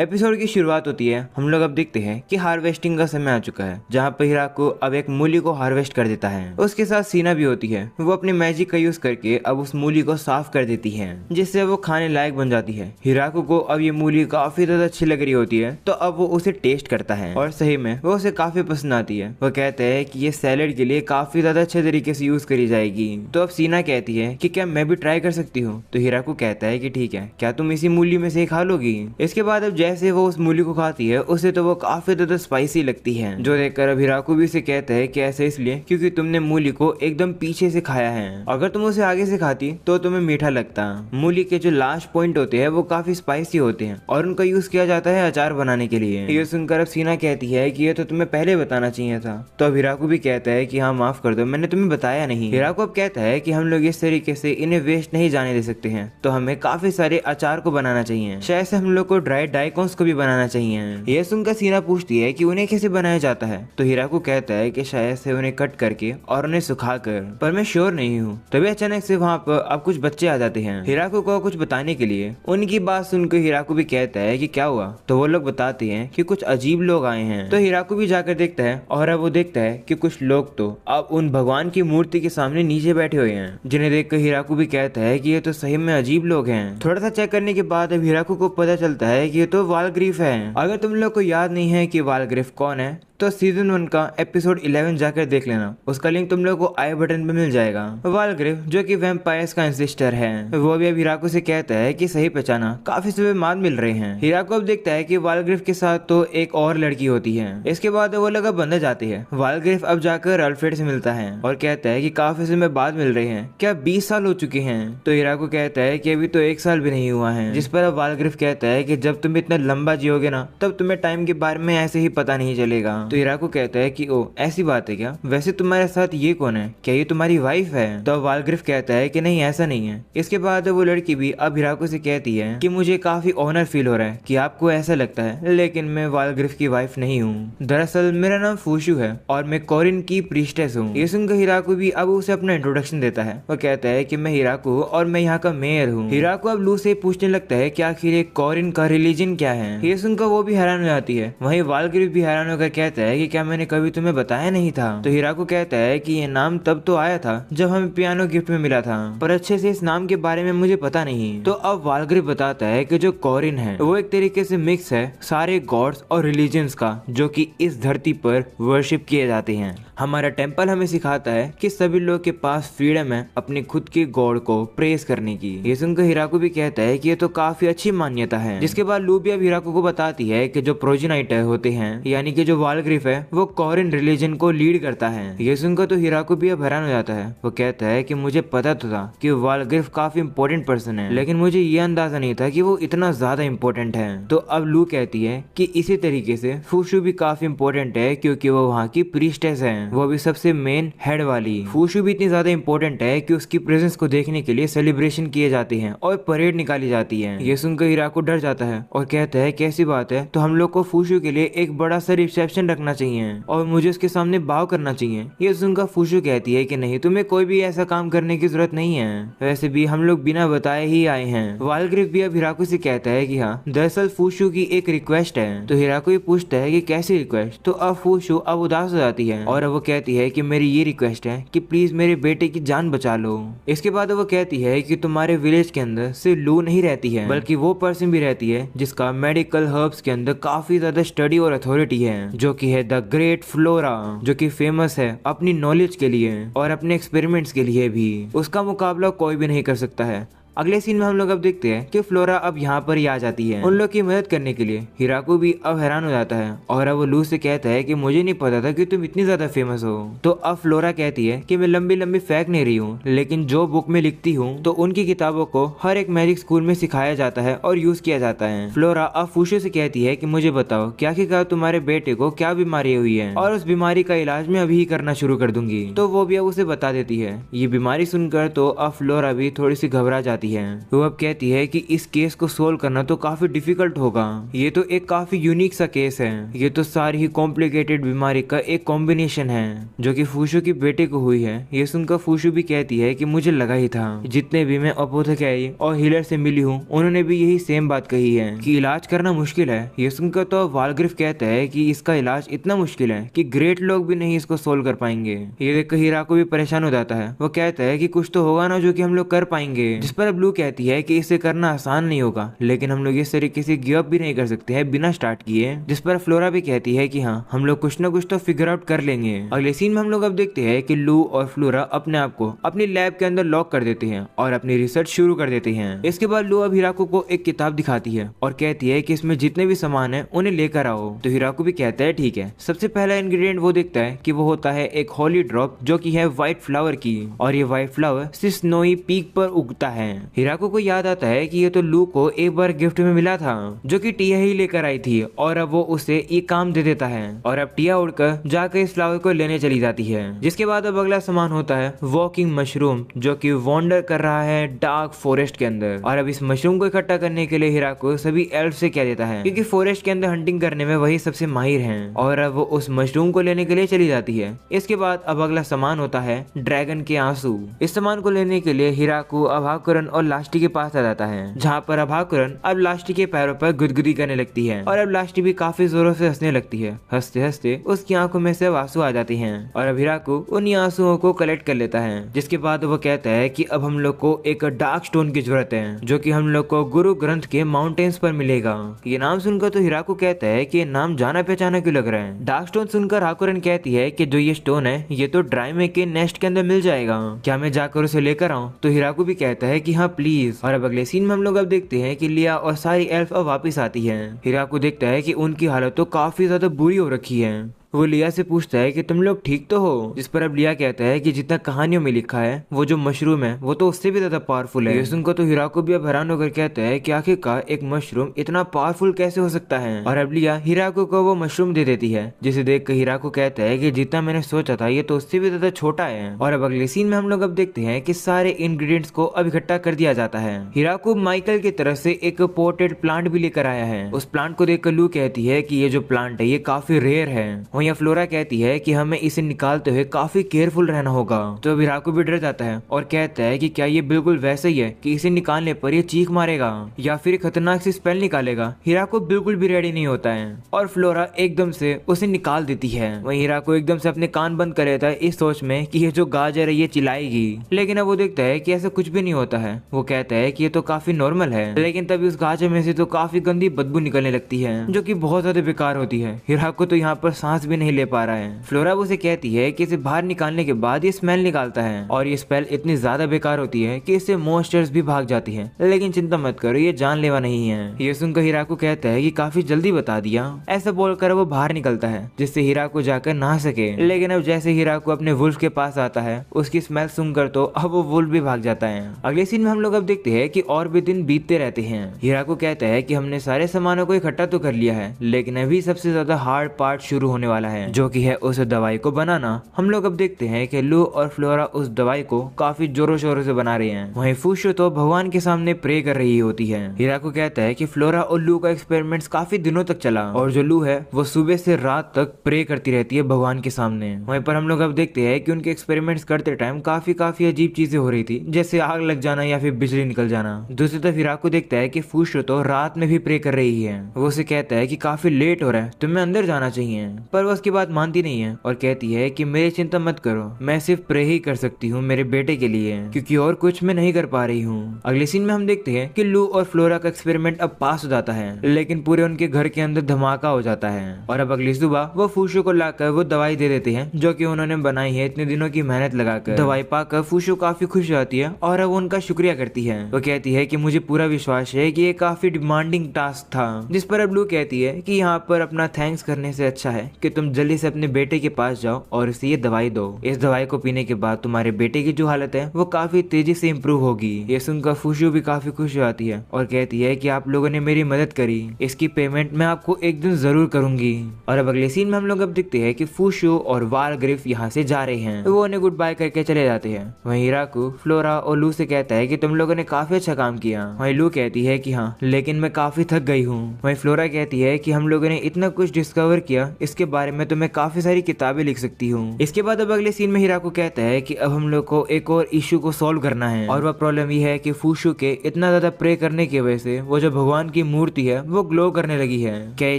Episode की शुरुआत होती है। हम लोग अब देखते हैं कि हार्वेस्टिंग का समय आ चुका है, जहाँ पर हिराको अब एक मूली को हार्वेस्ट कर देता है। उसके साथ सीना भी होती है। वो अपनी मैजिक का यूज करके अब उस मूली को साफ कर देती है, जिससे वो खाने लायक बन जाती है। हिराको को अब ये मूली काफी ज्यादा अच्छी लग रही होती है, तो अब वो उसे टेस्ट करता है और सही में वो उसे काफी पसंद आती है। वो कहते हैं कि ये सैलेड के लिए काफी ज्यादा अच्छे तरीके से यूज करी जाएगी। तो अब सीना कहती है कि क्या मैं भी ट्राई कर सकती हूँ। तो हिराको कहता है कि ठीक है, क्या तुम इसी मूली में से खा लोगी। इसके बाद अब जैसे वो उस मूली को खाती है, उसे तो वो काफी ज्यादा स्पाइसी लगती है, जो देखकर अब हिराको भी उसे कहता है कि ऐसा इसलिए क्योंकि तुमने मूली को एकदम पीछे से खाया है। अगर तुम उसे आगे से खाती तो तुम्हें मीठा लगता। मूली के जो लास्ट पॉइंट होते हैं वो काफी स्पाइसी होते हैं और उनका यूज किया जाता है अचार बनाने के लिए। ये सुनकर अब सीना कहती है कि ये तो तुम्हें पहले बताना चाहिए था। तो अब हिराको भी कहता है कि हाँ माफ कर दो, मैंने तुम्हें बताया नहीं। हिराको अब कहता है कि हम लोग इस तरीके से इन्हें वेस्ट नहीं जाने दे सकते हैं, तो हमें काफी सारे अचार को बनाना चाहिए। शायद से हम लोग को ड्राई डाइकोन्स को भी बनाना चाहिए। ये सुनकर सीना पूछती है कि उन्हें कैसे बनाया जाता है। तो हिराको कहता है कि शायद से उन्हें कट करके और उन्हें सुखाकर, पर मैं श्योर नहीं हूँ। तभी अचानक से वहाँ पर अब कुछ बच्चे आ जाते हैं हिराको को कुछ बताने के लिए। उनकी बात सुनकर हिराको भी कहता है कि क्या हुआ। तो वो लोग बताते हैं कि कुछ अजीब लोग आए हैं। तो हिराको भी जाकर देखता है और अब वो देखता है कि कुछ लोग तो अब उन भगवान की मूर्ति के सामने नीचे बैठे हुए हैं, जिन्हें देखकर हिराको भी कहता है कि ये तो सही में अजीब लोग हैं। थोड़ा सा चेक करने के बाद अब हिराको को पता चलता है कि ये तो वालग्रीफ है। अगर तुम लोग को याद नहीं है कि वालग्रीफ कौन है, तो सीजन 1 का एपिसोड 11 जाकर देख लेना। उसका लिंक तुम लोग को आई बटन पे मिल जाएगा। वालग्रीफ जो कि वैम्पायर्स का एंसेस्टर है, वो भी अब हिराको से कहता है कि सही पहचाना, काफी समय बाद मिल रहे हैं। हिराको अब देखता है कि वालग्रीफ के साथ तो एक और लड़की होती है। इसके बाद वो लोग अब अंदर जाते हैं। वालग्रीफ अब जाकर अल्फ्रेड से मिलता है और कहता है कि काफी समय बाद मिल रहे हैं, क्या 20 साल हो चुके हैं। तो हिराको कहता है कि अभी तो 1 साल भी नहीं हुआ है। जिस पर अब वालग्रीफ कहता है कि जब तुम इतना लंबा जियोगे ना, तब तुम्हें टाइम के बारे में ऐसे ही पता नहीं चलेगा। तो हिराको कहता है कि ओ ऐसी बात है क्या, वैसे तुम्हारे साथ ये कौन है, क्या ये तुम्हारी वाइफ है। तो वालग्रीफ कहता है कि नहीं ऐसा नहीं है। इसके बाद वो लड़की भी अब हिराको से कहती है कि मुझे काफी ऑनर फील हो रहा है कि आपको ऐसा लगता है, लेकिन मैं वालग्रीफ की वाइफ नहीं हूँ। दरअसल मेरा नाम फूशु है और मैं कोरिन की प्रीस्टेस हूँ। ये सुनकर हिराको भी अब उसे अपना इंट्रोडक्शन देता है। वो कहता है कि मैं हिराको हूँ और मैं यहाँ का मेयर हूँ। हिराको अब लू से पूछने लगता है कि आखिर ये कोरिन का रिलीजन क्या है। ये सुनकर वो भी हैरान हो जाती है। वहीं वालग्रीफ भी हैरान होकर कहता है कि क्या मैंने कभी तुम्हें बताया नहीं था। तो हिराको कहता है कि ये नाम तब तो आया था जब हमें पियानो गिफ्ट में मिला था, पर अच्छे से इस नाम के बारे में मुझे पता नहीं। तो अब वालग्रीफ बताता है कि जो कोरिन है वो एक तरीके से मिक्स है सारे गॉड्स और रिलीजन्स का, जो कि इस धरती पर वर्शिप किए जाते हैं। हमारा टेम्पल हमें सिखाता है कि सभी लोग के पास फ्रीडम है अपने खुद के गॉड को प्रेज करने की। ये सुनकर हिराको भी कहता है कि ये तो काफी अच्छी मान्यता है। जिसके बाद लू भी अब हिराको को बताती है कि जो प्रोजेनाइटर होते हैं, यानी कि जो वालग्रीफ है, वो कोरिन रिलीजन को लीड करता है। ये सुनकर तो हिराको भी अब हैरान हो जाता है। वो कहता है कि मुझे पता तो था कि वालग्रीफ काफी इंपॉर्टेंट पर्सन है, लेकिन मुझे ये अंदाजा नहीं था कि वो इतना ज्यादा इंपॉर्टेंट है। तो अब लू कहती है कि इसी तरीके से फूशु भी काफी इंपॉर्टेंट है, क्योंकि वो वहाँ की प्रीस्टेस है, वो भी सबसे मेन हेड वाली। फूशु भी इतनी ज्यादा इंपॉर्टेंट है कि उसकी प्रेजेंस को देखने के लिए सेलिब्रेशन किए जाते हैं और परेड निकाली जाती है। ये सुनकर हिराको डर जाता है और कहता है कैसी बात है, तो हम लोग को फूशु के लिए एक बड़ा सा रिसेप्शन रखना चाहिए और मुझे उसके सामने बाव करना चाहिए। ये सुनकर फूशु कहती है कि नहीं, तुम्हें कोई भी ऐसा काम करने की जरूरत नहीं है, वैसे भी हम लोग बिना बताए ही आए हैं। वालग्रीफ भी अब हिराको से कहता है कि हाँ, दरअसल फूशु की एक रिक्वेस्ट है। तो हिराको ये पूछता है कि कैसी रिक्वेस्ट। तो अब फूशु अब उदास हो जाती है और अब वो कहती है कि मेरी ये रिक्वेस्ट है कि प्लीज मेरे बेटे की जान बचा लो। इसके बाद वो कहती है कि तुम्हारे विलेज के अंदर सिर्फ लू नहीं रहती है, बल्कि वो पर्सन भी रहती है जिसका मेडिकल हर्ब्स के अंदर काफी ज्यादा स्टडी और अथॉरिटी है, जो कि है द ग्रेट फ्लोरा, जो कि फेमस है अपनी नॉलेज के लिए और अपने एक्सपेरिमेंट्स के लिए भी। उसका मुकाबला कोई भी नहीं कर सकता है। अगले सीन में हम लोग अब देखते हैं कि फ्लोरा अब यहाँ पर ही आ जाती है उन लोग की मदद करने के लिए। हिराको भी अब हैरान हो जाता है और अब वो लू से कहता है कि मुझे नहीं पता था कि तुम इतनी ज्यादा फेमस हो। तो अब फ्लोरा कहती है कि मैं लंबी लंबी फेंक नहीं रही हूँ, लेकिन जो बुक में लिखती हूँ तो उनकी किताबों को हर एक मैजिक स्कूल में सिखाया जाता है और यूज किया जाता है। फ्लोरा अब फूशु से कहती है कि मुझे बताओ कि आखिरकार तुम्हारे बेटे को क्या बीमारी हुई है और उस बीमारी का इलाज मैं अभी करना शुरू कर दूंगी। तो वो भी अब उसे बता देती है। ये बीमारी सुनकर तो अब फ्लोरा भी थोड़ी सी घबरा जाती जाती है। वो अब कहती है कि इस केस को सोल्व करना तो काफी डिफिकल्ट होगा, ये तो एक काफी यूनिक सा केस है, ये तो सारी ही कॉम्प्लिकेटेड बीमारी का एक कॉम्बिनेशन है जो कि फूशू की बेटे को हुई है। ये सुनकर फूशू भी कहती है कि मुझे लगा ही था, जितने भी मैं अपोथेकेरी और हीलर से मिली हूँ उन्होंने भी यही सेम बात कही है कि इलाज करना मुश्किल है। ये सुनकर तो वालग्रिफ कहता है कि इसका इलाज इतना मुश्किल है कि ग्रेट लोग भी नहीं इसको सोल्व कर पाएंगे। ये देखकर हीराको भी परेशान हो जाता है। वो कहता है कि कुछ तो होगा ना जो कि हम लोग कर पाएंगे, जिस पर ब्लू कहती है कि इसे करना आसान नहीं होगा, लेकिन हम लोग इस तरीके से गिव अप भी नहीं कर सकते हैं बिना स्टार्ट किए। जिस पर फ्लोरा भी कहती है कि हाँ, हम लोग कुछ ना कुछ तो फिगर आउट कर लेंगे। अगले सीन में हम लोग अब देखते हैं कि लू और फ्लोरा अपने आप को अपनी लैब के अंदर लॉक कर देते हैं और अपनी रिसर्च शुरू कर देते हैं। इसके बाद लू अब हिराको को एक किताब दिखाती है और कहती है कि इसमें जितने भी सामान है उन्हें लेकर आओ। तो हिराको भी कहता है ठीक है। सबसे पहला इंग्रेडिएंट वो देखता है कि वो होता है एक होली ड्रॉप जो कि है व्हाइट फ्लावर की, और ये व्हाइट फ्लावर स्नोई पीक पर उगता है। हिराको को याद आता है कि ये तो लू को एक बार गिफ्ट में मिला था जो कि टिया ही लेकर आई थी, और अब वो उसे ये काम दे देता है और अब टिया उड़कर जाकर इस फ्लावर को लेने चली जाती है। जिसके बाद अब अगला सामान होता है वॉकिंग मशरूम जो कि वॉन्डर कर रहा है डार्क फॉरेस्ट के अंदर, और अब इस मशरूम को इकट्ठा करने के लिए हिराको सभी एल्फ से कह देता है क्योंकि फॉरेस्ट के अंदर हंटिंग करने में वही सबसे माहिर हैं, और अब वो उस मशरूम को लेने के लिए चली जाती है। इसके बाद अब अगला सामान होता है ड्रैगन के आंसू। इस सामान को लेने के लिए हिराको अभाकुरन और लास्टी के पास आ जाता है, जहाँ पर अभाकुरन अब लास्टी के पैरों पर गुदगुदी करने लगती है और अब लास्टी भी काफी जोरों से हंसने लगती है। हंसते हंसते उसकी आंखों में से आंसू आ जाती हैं और अब हिराको उन्हीं आंसुओं को कलेक्ट कर लेता है। जिसके बाद वो कहता है कि अब हम लोग को एक डार्क स्टोन की जरूरत है जो कि हम लोग को गुरु ग्रंथ के माउंटेन्स पर मिलेगा। ये नाम सुनकर तो हिराको कहता है कि ये नाम जाना पहचाना क्यों लग रहा है। डार्क स्टोन सुनकर हाकुरन कहती है कि जो ये स्टोन है ये तो ड्राइमे के नेस्ट के अंदर मिल जाएगा, क्या मैं जाकर उसे लेकर आऊं? तो हिराको भी कहता है कि हाँ प्लीज। और अब अगले सीन में हम लोग अब देखते हैं कि लिया और सारी एल्फ अब वापस आती है। हिराको देखता है कि उनकी हालत तो काफी ज्यादा बुरी हो रखी है। वो लिया से पूछता है कि तुम लोग ठीक तो हो? जिस पर अब लिया कहता है कि जितना कहानियों में लिखा है वो जो मशरूम है वो तो उससे भी ज्यादा पावरफुल है। ये सुनकर तो हिराको भी अब हैरान होकर कहता है कि आखिरकार एक मशरूम इतना पावरफुल कैसे हो सकता है। और अब लिया हिराको को वो मशरूम दे देती है, जिसे देख कर हिराको कहता है कि जितना मैंने सोचा था ये तो उससे भी ज्यादा छोटा है। और अब अगले सीन में हम लोग अब देखते हैं कि सारे इंग्रेडिएंट्स को अब इकट्ठा कर दिया जाता है। हिराको माइकल की तरफ से एक पोर्टेड प्लांट भी लेकर आया है। उस प्लांट को देखकर लू कहती है कि ये जो प्लांट है ये काफी रेयर है। वहीं फ्लोरा कहती है कि हमें इसे निकालते हुए काफी केयरफुल रहना होगा। तो अब हिराको भी डर जाता है और कहता है कि क्या ये बिल्कुल वैसे ही है कि इसे निकालने पर ये चीख मारेगा या फिर खतरनाक सी स्पेल निकालेगा। हिराको बिल्कुल भी रेडी नहीं होता है और फ्लोरा एकदम से उसे निकाल देती है। वहीं हिराको एकदम से अपने कान बंद कर लेता है इस सोच में कि ये जो गाजर है ये चिल्लाएगी, लेकिन अब वो देखता है कि ऐसा कुछ भी नहीं होता है। वो कहता है कि ये तो काफी नॉर्मल है, लेकिन तभी उस गाजर में से तो काफी गंदी बदबू निकलने लगती है जो कि बहुत ज्यादा बेकार होती है। हिराको तो यहाँ पर सांस भी नहीं ले पा रहा है। फ्लोरा उसे कहती है कि इसे बाहर निकालने के बाद ये स्मेल निकालता है और ये स्मेल इतनी ज्यादा बेकार होती है कि इससे मॉन्स्टर्स भी भाग जाती हैं, लेकिन चिंता मत करो ये जानलेवा नहीं है। ये सुनकर हिराको कहता है कि काफी जल्दी बता दिया। ऐसा बोलकर वो बाहर निकलता है जिससे हिराको जाकर नहा सके, लेकिन अब जैसे हिराको अपने वुल्फ के पास आता है उसकी स्मेल सुनकर तो अब वो वुल्फ भी भाग जाता है। अगले सीन में हम लोग अब देखते हैं कि और भी दिन बीतते रहते हैं। हिराको कहता है कि हमने सारे सामानों को इकट्ठा तो कर लिया है, लेकिन अभी सबसे ज्यादा हार्ड पार्ट शुरू होने वाला है जो कि है उस दवाई को बनाना। हम लोग अब देखते हैं कि लू और फ्लोरा उस दवाई को काफी जोरों शोरों से बना रहे हैं। वहीं फूशो तो भगवान के सामने प्रे कर रही होती है। हिराको कहता है कि फ्लोरा और लू का एक्सपेरिमेंट्स काफी दिनों तक चला और जो लू है वो सुबह से रात तक प्रे करती रहती है भगवान के सामने। वहीं पर हम लोग अब देखते हैं कि उनके एक्सपेरिमेंट्स करते टाइम काफी अजीब चीजें हो रही थी, जैसे आग लग जाना या फिर बिजली निकल जाना। दूसरी तरफ हिराको देखता है कि फूशो तो रात में भी प्रे कर रही है। वो उसे कहता है कि काफी लेट हो रहा है, तुम्हें अंदर जाना चाहिए, पर वो उसकी बात मानती नहीं है और कहती है कि मेरी चिंता मत करो, मैं सिर्फ प्रे ही कर सकती हूँ मेरे बेटे के लिए, क्योंकि और कुछ मैं नहीं कर पा रही हूँ। अगले सीन में हम देखते हैं कि लू और फ्लोरा का एक्सपेरिमेंट अब पास हो जाता है, लेकिन पूरे उनके घर के अंदर धमाका हो जाता है और अब अगली सुबह वो फूशो को लाकर वो दवाई दे देते हैं जो कि उन्होंने बनाई है इतने दिनों की मेहनत लगाकर। दवाई पाकर फूशो काफी खुश हो जाती है और अब उनका शुक्रिया करती है। वो कहती है कि मुझे पूरा विश्वास है कि ये काफी डिमांडिंग टास्क था। जिस पर अब लू कहती है कि यहाँ पर अपना थैंक्स करने से अच्छा है कि तुम जल्दी से अपने बेटे के पास जाओ और उसे ये दवाई दो। इस दवाई को पीने के बाद तुम्हारे बेटे की जो हालत है वो काफी तेजी से इम्प्रूव होगी। ये सुनकर फूशू भी काफी खुश हो जाती है और कहती है कि आप लोगों ने मेरी मदद करी, इसकी पेमेंट मैं आपको एक दिन जरूर करूंगी। और अब अगले सीन में हम लोग अब दिखते हैं कि फूशू और वालग्रिफ यहाँ से जा रहे हैं। वो उन्हें गुड बाय करके चले जाते हैं। वहीं हिराकू फ्लोरा और लू से कहता है कि तुम लोगों ने काफी अच्छा काम किया। वहीं लू कहती है कि हाँ, लेकिन मैं काफी थक गई हूँ। वहीं फ्लोरा कहती है कि हम लोगों ने इतना कुछ डिस्कवर किया, इसके बारे में तो मैं काफी सारी किताबें लिख सकती हूँ। इसके बाद अब अगले सीन में हिराकू कहता है कि अब हम लोग को एक और इश्यू को सॉल्व करना है, और वह प्रॉब्लम ये है कि फूशू के इतना ज्यादा प्रे करने की वजह से वो जो भगवान की मूर्ति है वो ग्लो करने लगी है। क्या ये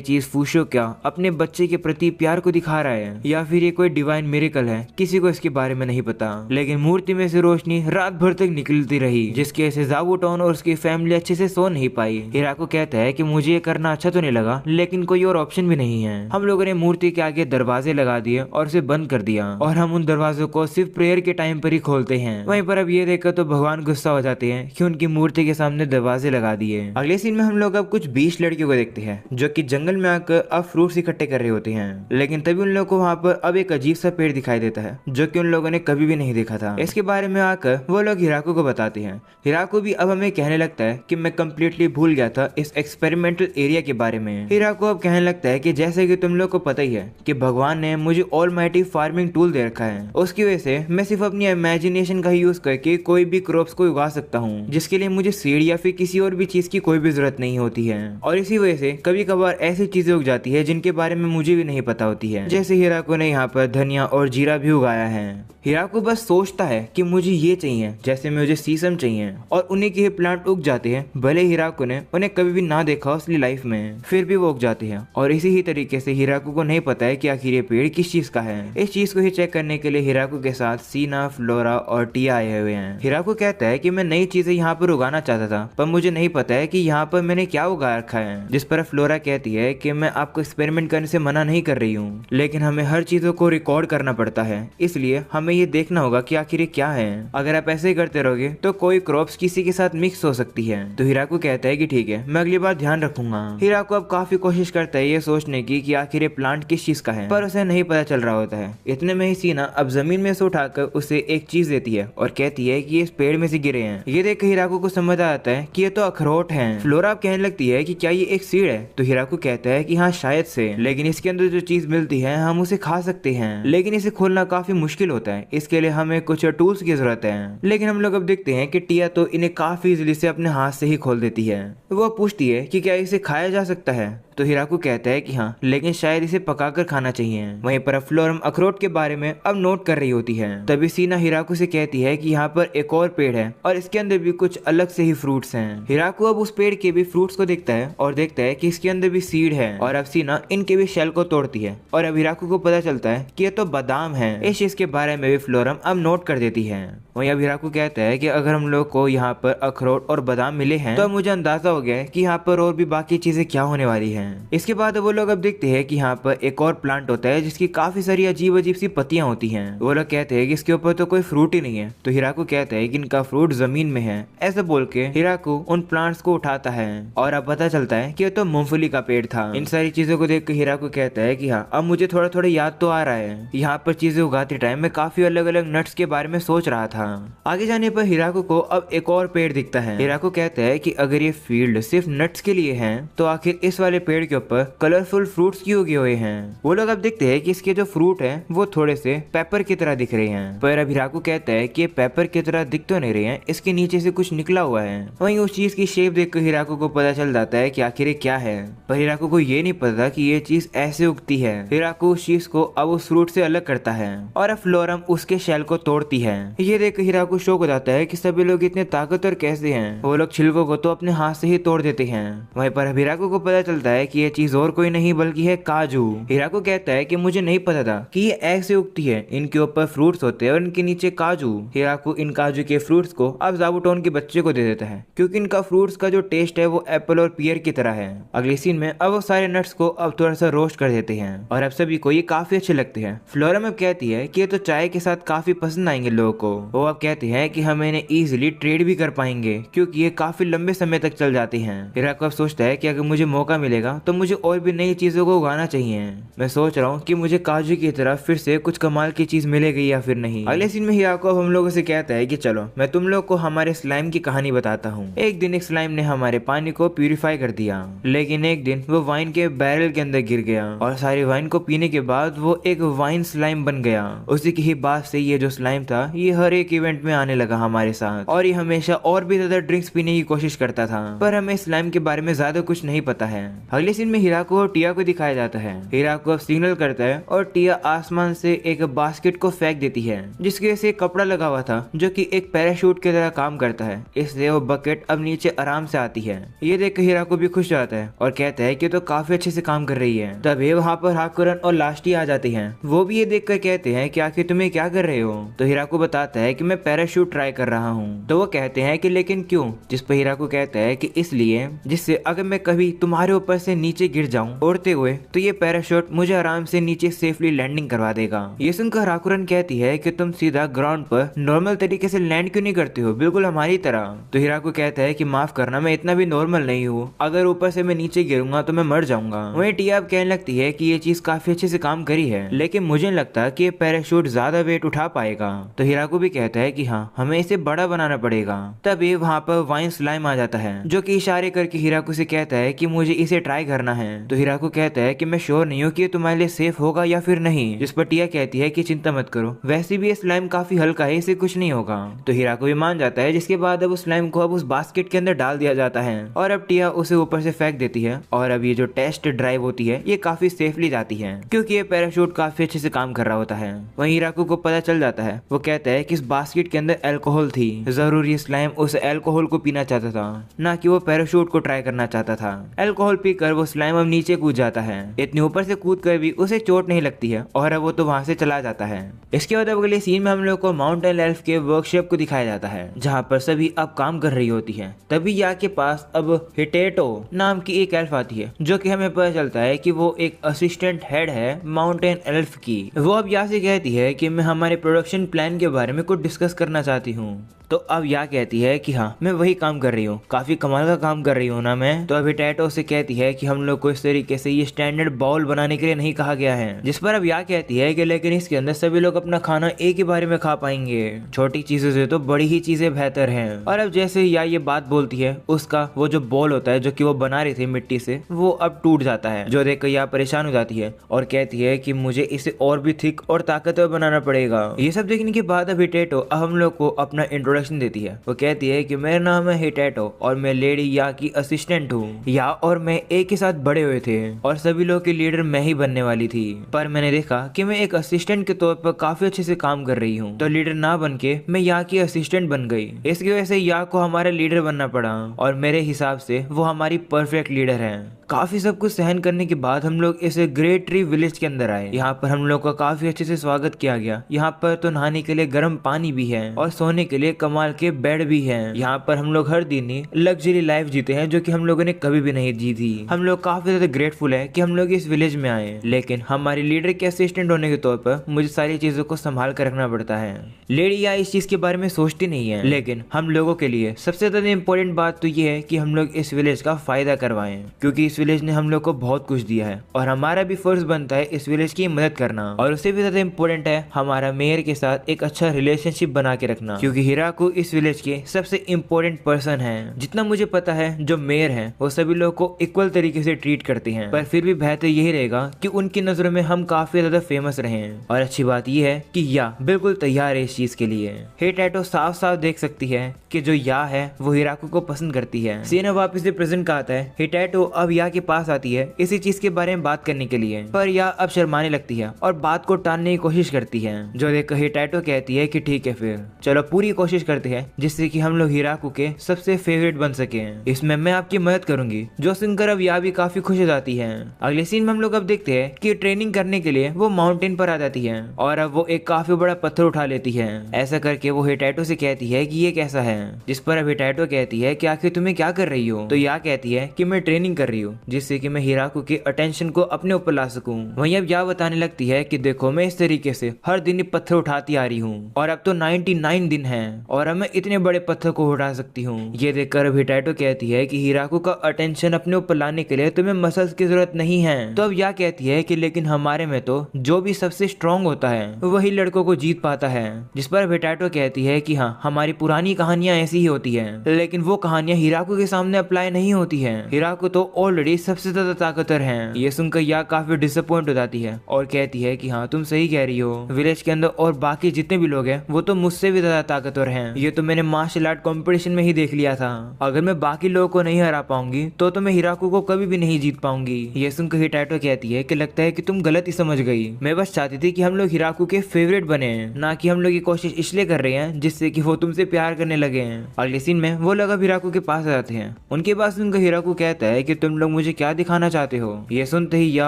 चीज फूशू क्या अपने बच्चे के प्रति प्यार को दिखा रहा है या फिर ये कोई डिवाइन मिरेकल है, किसी को इसके बारे में नहीं पता। लेकिन मूर्ति में से रोशनी रात भर तक निकलती रही, जिसकी वजह से ज़ाबूटोन और उसकी फैमिली अच्छे से सो नहीं पाई। हिराको कहता है कि मुझे ये करना अच्छा तो नहीं लगा, लेकिन कोई और ऑप्शन भी नहीं है। हम लोगों ने मूर्ति के आगे दरवाजे लगा दिए और उसे बंद कर दिया, और हम उन दरवाजों को सिर्फ प्रेयर के टाइम पर ही खोलते हैं। वहीं पर अब ये देखकर तो भगवान गुस्सा हो जाते हैं कि उनकी मूर्ति के सामने दरवाजे लगा दिए। अगले सीन में हम लोग अब कुछ 20 लड़कियों को देखते हैं जो कि जंगल में आकर अब फ्रूट्स इकट्ठे कर रहे होते हैं। लेकिन तभी उन लोगों को वहाँ पर अब एक अजीब सा पेड़ दिखाई देता है जो कि उन लोगों ने कभी भी नहीं देखा था। इसके बारे में आकर वो लोग हिराको को बताते हैं। हिराको भी अब हमें कहने लगता है कि मैं कम्प्लीटली भूल गया था इस एक्सपेरिमेंटल एरिया के बारे में। हिराको अब कहने लगता है कि जैसे कि तुम लोग को पता ही है कि भगवान ने मुझे ऑलमाइटी फार्मिंग टूल दे रखा है, उसकी वजह से मैं सिर्फ अपनी इमेजिनेशन का ही यूज करके कोई भी क्रॉप्स को उगा सकता हूँ, जिसके लिए मुझे सीड या फिर किसी और भी चीज की कोई भी जरूरत नहीं होती है। और इसी वजह से कभी कभार ऐसी चीजें उग जाती है जिनके बारे में मुझे भी नहीं पता होती है। जैसे हिराको ने यहाँ पर धनिया और जीरा भी उगाया है। हिराको बस सोचता है कि मुझे ये चाहिए, जैसे मुझे सीसम चाहिए, और उन्हीं के प्लांट उग जाते हैं, भले हिराको ने उन्हें कभी भी ना देखा उसकी लाइफ में, फिर भी वो उग जाते हैं। और इसी ही तरीके से हिराको को नहीं पता है कि आखिर ये पेड़ किस चीज का है। इस चीज को ही चेक करने के लिए हिराको के साथ सीना, फ्लोरा और टिया आए हुए हैं। हिराको कहता है कि मैं नई चीजें यहाँ पर उगाना चाहता था, पर मुझे नहीं पता है कि यहाँ पर मैंने क्या उगा रखा है। जिस पर फ्लोरा कहती है कि मैं आपको एक्सपेरिमेंट करने से मना नहीं कर रही हूँ, लेकिन हमें हर चीजों को रिकॉर्ड करना पड़ता है, इसलिए हमें ये देखना होगा कि आखिर ये क्या है। अगर आप ऐसे ही करते रहोगे तो कोई क्रॉप्स किसी के साथ मिक्स हो सकती है। तो हिराको कहता है कि ठीक है, मैं अगली बार ध्यान रखूंगा। हिराको अब काफी कोशिश करता है ये सोचने की कि आखिर ये प्लांट किस चीज का है, पर उसे नहीं पता चल रहा होता है। इतने में ही सीना अब जमीन में से उठाकर उसे एक चीज देती है और कहती है कि ये इस पेड़ में से गिरे हैं। ये देख हिराको को समझ आ जाता है कि ये तो अखरोट हैं। फ्लोरा अब कहने लगती है कि क्या ये एक सीड है, तो हिराको कहता है कि हाँ शायद से, लेकिन इसके अंदर जो चीज मिलती है हम उसे खा सकते हैं, लेकिन इसे खोलना काफी मुश्किल होता है, इसके लिए हमें कुछ टूल्स की जरूरत है। लेकिन हम लोग अब देखते हैं कि टिया तो इन्हें काफी इजीली से अपने हाथ से ही खोल देती है। वो पूछती है कि क्या इसे खाया जा सकता है, तो हिराको कहता है कि हाँ, लेकिन शायद इसे पकाकर खाना चाहिए। वहीं पर फ्लोरम अखरोट के बारे में अब नोट कर रही होती है। तभी सीना हिराको से कहती है कि यहाँ पर एक और पेड़ है और इसके अंदर भी कुछ अलग से ही फ्रूट्स हैं। हिराको अब उस पेड़ के भी फ्रूट्स को देखता है और देखता है कि इसके अंदर भी सीड है, और अब सीना इनके भी शेल को तोड़ती है और अब हिराको को पता चलता है कि ये तो बादाम है। इस चीज के बारे में भी फ्लोरम अब नोट कर देती है। वहीं अब हिराको कहता है कि अगर हम लोग को यहाँ पर अखरोट और बादाम मिले हैं तो मुझे अंदाजा हो गया है कि यहाँ पर और भी बाकी चीजें क्या होने वाली हैं। इसके बाद वो लोग अब देखते हैं कि यहाँ पर एक और प्लांट होता है जिसकी काफी सारी अजीब अजीब सी पत्तियां होती हैं। वो लोग कहते हैं कि इसके ऊपर तो कोई फ्रूट ही नहीं है, तो हिराको कहता है कि इनका फ्रूट जमीन में है। ऐसा बोल के हिराको उन प्लांट्स को उठाता है और अब पता चलता है कि ये तो मूंगफली का पेड़ था। इन सारी चीजों को देख कर हिराको कहता है कि हाँ, अब मुझे थोड़ा थोड़ा याद तो आ रहा है, यहाँ पर चीजें उगाते टाइम मैं काफी अलग अलग नट्स के बारे में सोच रहा था। आगे जाने पर हिराको को अब एक और पेड़ दिखता है। हिराको कहता है कि अगर ये फील्ड सिर्फ नट्स के लिए है तो आखिर इस वाले पेड़ के ऊपर कलरफुल फ्रूट्स क्यों उगे हुए हैं। वो लोग अब देखते हैं कि इसके जो फ्रूट हैं वो थोड़े से पेपर की तरह दिख रहे हैं, पर अब हिराको कहता है कि ये पेपर की तरह दिख तो नहीं रहे हैं, इसके नीचे से कुछ निकला हुआ है। वहीं उस चीज की शेप देखकर हिराको को पता चल जाता है कि आखिर ये क्या है, पर हिराको को ये नहीं पता कि ये चीज ऐसे उगती है। हिराको उस चीज को अब उस फ्रूट से अलग करता है और अब फ्लोरम उसके शेल को तोड़ती है। ये देखकर हिराको शौक हो जाता है कि सभी लोग इतने ताकतवर कैसे हैं। वो लोग छिलकों को तो अपने हाथ से ही तोड़ देते हैं। वहीं पर हिराको को पता चलता है कि ये चीज और कोई नहीं बल्कि है काजू। हिराको कहता है कि मुझे नहीं पता था कि ये ऐसे उगती है, इनके ऊपर फ्रूट्स होते हैं और इनके नीचे काजू। हिराको इन काजू के फ्रूट्स को अब ज़ाबूटोन के बच्चे को दे देता है क्योंकि इनका फ्रूट्स का जो टेस्ट है वो एप्पल और पियर की तरह है। अगले सीन में अब वो सारे नट्स को अब थोड़ा सा रोस्ट कर देते हैं और अब सभी को ये काफी अच्छे लगते हैं। फ्लोरम अब कहती है कि ये तो चाय के साथ काफी पसंद आएंगे लोगों को। वो अब कहते हैं कि हम इन्हें इजीली ट्रेड भी कर पाएंगे क्योंकि ये काफी लंबे समय तक चल जाते हैं। हिराको अब सोचता है कि अगर मुझे मौका मिलेगा तो मुझे और भी नई चीजों को उगाना चाहिए। मैं सोच रहा हूँ कि मुझे काजू की तरह फिर से कुछ कमाल की चीज मिलेगी या फिर नहीं। अगले सीन में हिराको अब हम लोगों से कहता है कि चलो मैं तुम लोग को हमारे स्लाइम की कहानी बताता हूँ। एक दिन एक स्लाइम ने हमारे पानी को प्यूरिफाई कर दिया, लेकिन एक दिन वो वाइन के बैरल के अंदर गिर गया और सारी वाइन को पीने के बाद वो एक वाइन स्लाइम बन गया। उसी की ही बात से ये जो स्लाइम था ये हर एक इवेंट में आने लगा हमारे साथ और ये हमेशा और भी ज्यादा ड्रिंक्स पीने की कोशिश करता था, पर हमें स्लाइम के बारे में ज्यादा कुछ नहीं पता है। अगले सीन में हिराको और टिया को दिखाया जाता है। हिराको अब सिग्नल करता है और टिया आसमान से एक बास्केट को फेंक देती है जिसकी वजह से कपड़ा लगा हुआ था जो कि एक पैराशूट की तरह काम करता है, इसलिए वो बकेट अब नीचे आराम से आती है। ये देख कर हिराको भी खुश जाता है और कहता है कि तो काफी अच्छे से काम कर रही है। तभी वहाँ पर हाकुरन और लास्टी आ जाते हैं। वो भी ये देख कर कहते हैं कि आखिर तुम्हें क्या कर रहे हो। तो हिराको बताता है कि मैं पैराशूट ट्राई कर रहा हूँ। तो वो कहते हैं कि लेकिन क्यों, जिस पर हिराको कहता है कि इसलिए जिससे अगर मैं कभी तुम्हारे ऊपर से नीचे गिर जाऊं उड़ते हुए तो ये पैराशूट मुझे आराम से नीचे सेफली लैंडिंग करवा देगा। ये सुनकर हाकुरन कहती है कि तुम सीधा ग्राउंड पर नॉर्मल तरीके से लैंड क्यों नहीं करते हो, बिल्कुल हमारी तरह। तो हिराको कहता है कि माफ करना, मैं इतना भी नॉर्मल नहीं हूँ, अगर ऊपर से मैं नीचे गिरूंगा तो मैं मर जाऊंगा। वहीं टिया अब कहने लगती है कि ये चीज काफी अच्छे से काम करी है, लेकिन मुझे नहीं लगता कि ये पैराशूट ज्यादा वेट उठा पाएगा। तो हिराको भी कहता है कि हाँ, हमें इसे बड़ा बनाना पड़ेगा। तभी वहाँ पर वाइन स्लाइम आ जाता है जो कि इशारे करके हिराको से कहता है कि मुझे इसे ट्राई करना है। तो हिराको कहता है कि मैं श्योर नहीं हूँ कि ये तुम्हारे लिए सेफ होगा या फिर नहीं, जिस पर टिया कहती है कि चिंता मत करो, वैसे भी ये स्लाइम काफी हल्का है, इसे कुछ नहीं होगा। तो हिराको भी मान जाता है, जिसके बाद अब उस स्लाइम को अब उस बास्केट के अंदर डाल दिया जाता है और अब टिया उसे ऊपर से फेंक देती है और अब ये जो टेस्ट ड्राइव होती है ये काफी सेफली जाती है क्योंकि ये पैराशूट काफी अच्छे से काम कर रहा होता है। वहीं हिराको को पता चल जाता है, वो कहता है कि इस बास्केट के अंदर अल्कोहल थी, जरूर ये स्लाइम उस अल्कोहल को पीना चाहता था, ना कि वो पैराशूट को ट्राई करना चाहता था। अल्कोहल पीकर वो स्लाइम अब नीचे कूद जाता है। इतनी ऊपर से कूद कर भी उसे चोट नहीं लगती है और अब वो तो वहां से चला जाता है। इसके बाद अगले सीन में हम लोग को माउंटेन एल्फ के वर्कशॉप को दिखाया जाता है जहाँ पर सभी अब काम कर रही होती है। तभी या के पास अब हिटेटो नाम की एक एल्फ आती है जो कि हमें पता चलता है कि वो एक असिस्टेंट हेड है माउंटेन एल्फ की। वो अब या से कहती है कि मैं हमारे प्रोडक्शन प्लान के बारे में कुछ डिस्कस करना चाहती हूँ। तो अब या कहती है कि हाँ, मैं वही काम कर रही हूँ, काफी कमाल का काम कर रही हूँ ना मैं। तो अभी टैटो से कहती है कि हम लोग को इस तरीके से ये स्टैंडर्ड बाउल बनाने के लिए नहीं कहा गया है, जिस पर अब या कहती है कि लेकिन इसके अंदर सभी लोग अपना खाना एक ही बारे में खा पाएंगे, छोटी चीजों से तो बड़ी ही चीजें बेहतर हैं। और अब जैसे या ये बात बोलती है, उसका वो जो बॉल होता है जो कि वो बना रही थी मिट्टी से, वो अब टूट जाता है, जो देखकर या परेशान हो जाती है और कहती है कि मुझे इसे और भी थिक और ताकतवर बनाना पड़ेगा। ये सब देखने के बाद अब हिटेटो हम लोग को अपना इंट्रोडक्शन देती है। वो कहती है कि मेरा नाम है हिटेटो और मैं लेडी या की असिस्टेंट हूँ। या और मैं एक के साथ बड़े हुए थे और सभी लोग की लीडर मैं ही बनने वाली थी, पर मैंने देखा कि मैं एक असिस्टेंट के तौर पर काफी अच्छे से काम कर रही हूँ, तो लीडर ना बन के मैं या की असिस्टेंट बन गई। इसकी वजह से या को हमारा लीडर बनना पड़ा और मेरे हिसाब से वो हमारी परफेक्ट लीडर है। काफी सब कुछ सहन करने के बाद हम लोग इस ग्रेट ट्री विलेज के अंदर आए। यहाँ पर हम लोग का काफी अच्छे से स्वागत किया गया। यहाँ पर तो नहाने के लिए गर्म पानी भी है और सोने के लिए कमाल के बेड भी हैं। यहाँ पर हम लोग हर दिन ही लग्जरी लाइफ जीते हैं जो कि हम लोगों ने कभी भी नहीं जी थी। हम लोग काफी ज्यादा ग्रेटफुल है कि हम लोग इस विलेज में आए, लेकिन हमारी लीडर के असिस्टेंट होने के तौर पर मुझे सारी चीजों को संभाल कर रखना पड़ता है। लेडी या इस चीज के बारे में सोचती नहीं है, लेकिन हम लोगों के लिए सबसे ज्यादा इम्पोर्टेंट बात तो ये है कि हम लोग इस विलेज का फायदा करवाएं, क्योंकि इस विलेज ने हम लोग को बहुत कुछ दिया है और हमारा भी फर्ज बनता है इस विलेज की मदद करना। और उससे भी ज्यादा इम्पोर्टेंट है हमारा मेयर के साथ एक अच्छा रिलेशनशिप बना के रखना, क्योंकि हिराको इस विलेज के सबसे इम्पोर्टेंट पर्सन है। जितना मुझे पता है जो मेयर है वो सभी लोगों को इक्वल तरीके से ट्रीट करते हैं, पर फिर भी बेहतर यही रहेगा कि उनकी नजरों में हम काफी ज्यादा फेमस रहें। और अच्छी बात यह है कि या बिल्कुल तैयार है इस चीज के लिए। हिटेटो साफ साफ देख सकती है कि जो या है वो हिराको को पसंद करती है। सीना वापस से प्रेजेंट का आता है। हिटेटो अब या के पास आती है इसी चीज के बारे में बात करने के लिए, पर या अब शर्माने लगती है और बात को टालने की कोशिश करती है, जो देख हिटेटो कहती है कि ठीक है फिर चलो पूरी कोशिश करते हैं जिससे कि हम लोग हिराको के सबसे फेवरेट बन सके। इसमें मैं आपकी मदद करूंगी। जो सुनकर अब या भी काफी खुश हो जाती है। अगले सीन में हम लोग अब देखते हैं कि ट्रेनिंग करने के लिए वो माउंटेन पर आ जाती है और अब वो एक काफी बड़ा पत्थर उठा लेती है। ऐसा करके वो हिटेटो से कहती है कि ये कैसा है, जिस पर अब हिटेटो कहती है कि आखिर तुम्हें क्या कर रही हो। तो या कहती है कि मैं ट्रेनिंग कर रही हूँ जिससे कि मैं हिराको के अटेंशन को अपने ऊपर ला सकूं। वहीं अब या बताने लगती है कि देखो मैं इस तरीके से हर दिन पत्थर उठाती आ रही हूँ और अब तो 99 दिन हैं और अब मैं इतने बड़े पत्थर को उठा सकती हूँ। ये देखकर अब हिटाइटो कहती है कि हिराको का अटेंशन अपने ऊपर लाने के लिए तुम्हें मसल्स की जरूरत नहीं है। तो अब यह कहती है कि लेकिन हमारे में तो जो भी सबसे स्ट्रॉन्ग होता है वही लड़कों को जीत पाता है। जिस पर हिटाइटो कहती है कि हाँ, हमारी पुरानी कहानियां ऐसी ही होती है, लेकिन वो कहानियां हिराको के सामने अप्लाई नहीं होती है। हिराको तो ऑलरेडी सबसे ज्यादा ताकतवर है। ये सुनकर यह काफी डिसअपॉइंट हो जाती है और कहती है कि हाँ, तुम सही कह रही हो। विलेज के अंदर और बाकी जितने भी लोग हैं वो तो मुझसे भी ज्यादा ताकतवर हैं। ये तो मैंने मार्शल आर्ट कंपटीशन में ही देख लिया था। अगर मैं बाकी लोगों को नहीं हरा पाऊंगी तो मैं हिराको को कभी भी नहीं जीत पाऊंगी। ये सुनकर हिटाइटो कहती है कि लगता है कि तुम गलत ही समझ गई। मैं बस चाहती थी कि हम लोग हिराको के फेवरेट बने, ना कि हम लोग ये कोशिश इसलिए कर रहे हैं जिससे कि वो तुमसे प्यार करने लगे हैं। अगले सीन में वो लोग अब हिराको के पास आ जाते हैं। उनके पास उनका हिराको कहता है कि तुम लोग मुझे क्या दिखाना चाहते हो। ये सुनते ही यह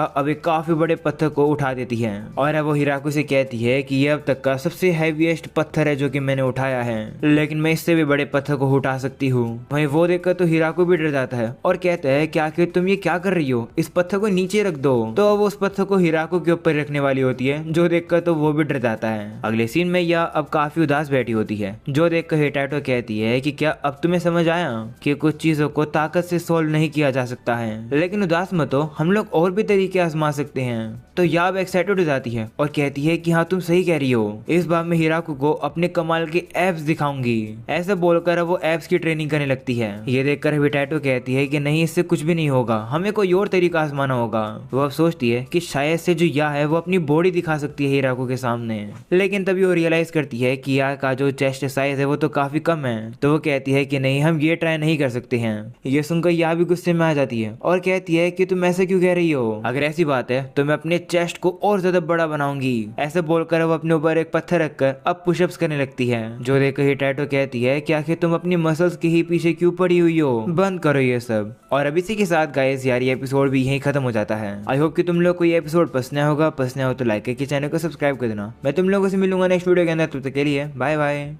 अब एक काफी बड़े पत्थर को उठा देती है और अब वो हिराको से कहती है कि यह अब तक का सबसे हैवीएस्ट पत्थर है जो कि मैंने उठाया है, लेकिन मैं इससे भी बड़े पत्थर को उठा सकती हूँ। वहीं वो देखकर तो हिराको भी डर जाता है और कहता है कि आखिर तुम ये क्या कर रही हो, इस पत्थर को नीचे रख दो। तो अब उस पत्थर को हिराको के ऊपर रखने वाली होती है, जो देखकर तो वो भी डर जाता है। अगले सीन में यह अब काफी उदास बैठी होती है, जो देखकर हिटाइटो कहती है कि क्या अब तुम्हें समझ आया कि कुछ चीजों को ताकत से सोल्व नहीं किया जा सकता है, लेकिन उदास मत हो, हम लोग और भी तरीके आजमा सकते हैं। तो यह अब एक्साइटेड हो जाती है और कहती है कि हाँ, तुम सही कह रही हो, इस बार मैं हिराको को अपने कमाल के एब्स दिखाऊंगी। ऐसा बोलकर वो एब्स की ट्रेनिंग करने लगती है। ये देखकर हिटाइटो कहती है कि नहीं, इससे कुछ भी नहीं होगा, हमें कोई और तरीका आजमाना होगा। वो अब सोचती है कि शायद से जो या है वो अपनी बॉडी दिखा सकती है हिराको के सामने, लेकिन तभी वो रियलाइज करती है कि या का जो चेस्ट साइज है वो तो काफी कम है। तो वो कहती है कि नहीं, हम ये ट्राई नहीं कर सकते हैं। ये सुनकर या भी गुस्से में आ जाती है और कहती है कि तुम ऐसे क्यों कह रही हो, अगर ऐसी बात है तो मैं अपने चेस्ट को और ज्यादा बड़ा बनाऊंगी। ऐसे बोलकर वो अपने ऊपर एक पत्थर रखकर अब पुशअप्स करने लगती है, जो देखकर हिटाइटो कहती है कि आखिर तुम अपनी मसल्स के ही पीछे क्यों पड़ी हुई हो, बंद करो ये सब। और अब इसी के साथ गाइस यार, ये एपिसोड भी यहीं खत्म हो जाता है। आई होप कि तुम लोग को ये एपिसोड पसंद आया होगा। पसंद आया हो तो लाइक करके चैनल को सब्सक्राइब कर देना। मैं तुम लोगों से मिलूंगा नेक्स्ट वीडियो के अंदर, तब तक के लिए बाय बाय।